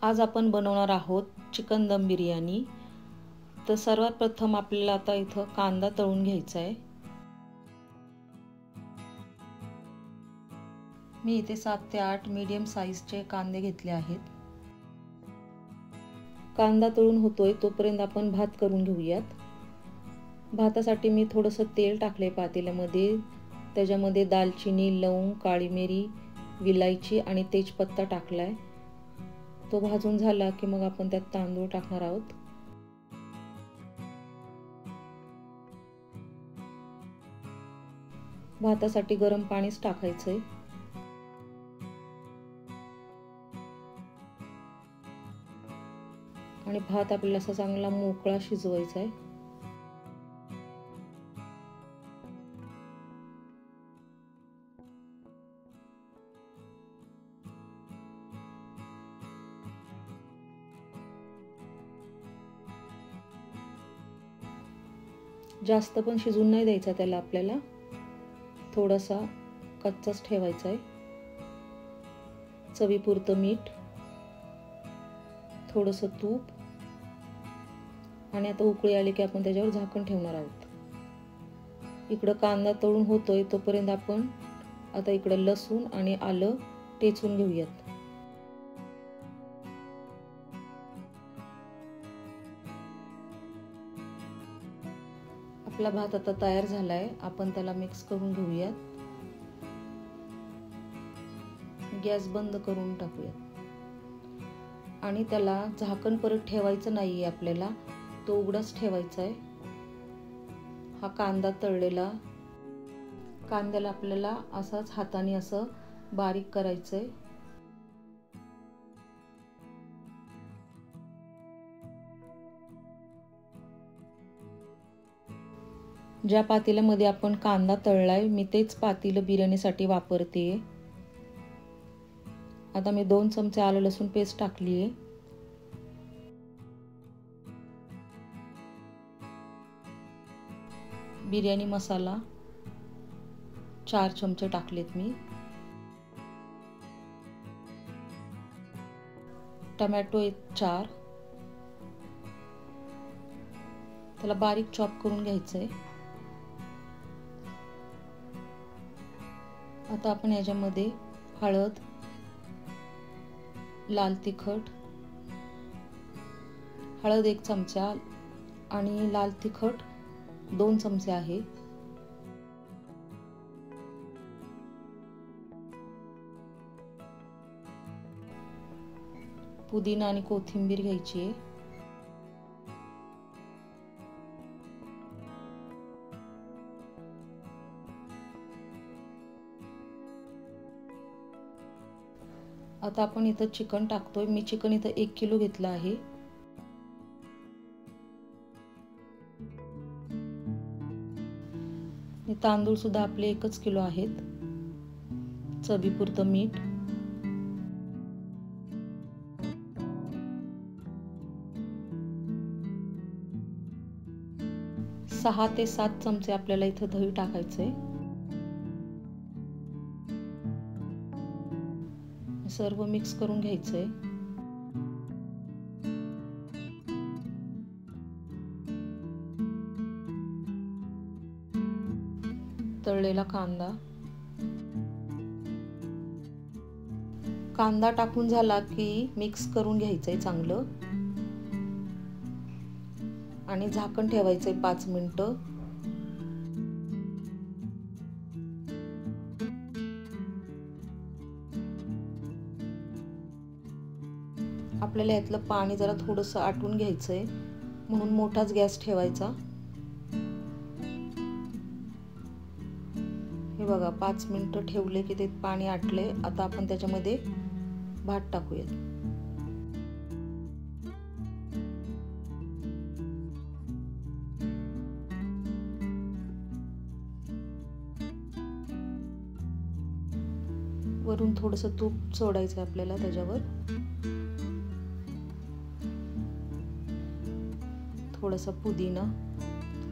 आज आपण बनवणार आहोत चिकन दम बिर्याणी। तर सर्वात प्रथम आपल्याला आता इथं कांदा तळून घ्यायचा आहे। मी इथे 7 ते 8 मीडियम साइजचे कांदे घेतले आहेत। कांदा तळून होतोय तोपर्यंत आपण भात करून घेऊयात। भातासाठी मी थोडंसं तेल टाकले पातेल्यामध्ये। त्याच्यामध्ये दालचिनी, लवंग, काळी मिरी, विलायची आणि तेजपत्ता टाकलाय। तो भाजून झाला की मग आपण त्यात तांदूळ टाकणार आहोत। भातासाठी गरम पाणीच टाकायचंय। आणि भात आपल्याला असा चांगला मोकळा शिजवायचा आहे। जास्त पण शिजून नाही द्यायचा त्याला, आपल्याला थोडासा कच्चाच ठेवायचा आहे। चवीपुरतं मीठ, थोडंसं तूप आणि आता उकळी आली की आपण त्याच्यावर झाकण ठेवणार आहोत। इकडं कांदा तळून होतोय तोपर्यंत आपण आता इकडं लसूण आणि आलं टेचून घेऊयात। आपला भात आता तयार झालाय, आपण त्याला मिक्स करून घेऊयात। गॅस बंद करून टाकूयात आणि त्याला झाकण परत ठेवायचं नाहीये, आपल्याला तो उघडाच ठेवायचा आहे। हा कांदा तळलेला, कांद्याला आपल्याला असाच हाताने असं बारीक करायचंय। ज्या पातेल्यामध्ये आपण कांदा तळलाय मी तेच पातेलं बिर्याणीसाठी वापरते। आता मी 2 चमचे आलं लसूण पेस्ट टाकली आहे। बिर्याणी मसाला 4 चमचे टाकलेत मी। टोमॅटो 4, त्याला बारीक चॉप करून घ्यायचंय। आता आपण याच्यामध्ये हळद, लाल तिखट, हळद 1 चमचा आणि लाल तिखट 2 चमचे आहे। पुदिना आणि कोथिंबीर घ्यायची आहे। आता आपण इथं चिकन टाकतोय। मी चिकन इथं 1 किलो घेतलं आहे। तांदूळ सुद्धा आपले 1 किलो आहेत। चवीपुरतं मीठ, 6 ते 7 चमचे आपल्याला इथं दही टाकायचंय। सर्व मिक्स करून घ्यायचंय। तळलेला कांदा टाकून झाला की मिक्स करून घ्यायचंय चांगलं आणि झाकण ठेवायचंय 5 मिनिटं। आपल्याला यातलं पाणी जरा थोडंसं आटून घ्यायचंय, म्हणून मोठाच गॅस ठेवायचा। हे बघा 5 मिनिटं ठेवले की ते पाणी आटले। आता आपण त्याच्यामध्ये भात टाकूयात। वरून थोडंसं तूप सोडायचं आपल्याला त्याच्यावर, थोडासा पुदिना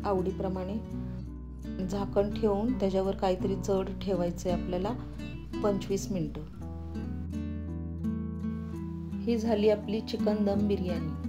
आवडीप्रमाणे। झाकण ठेवून त्याच्यावर काहीतरी जड ठेवायचंय आपल्याला 25 मिनिटं। ही झाली आपली चिकन दम बिर्याणी.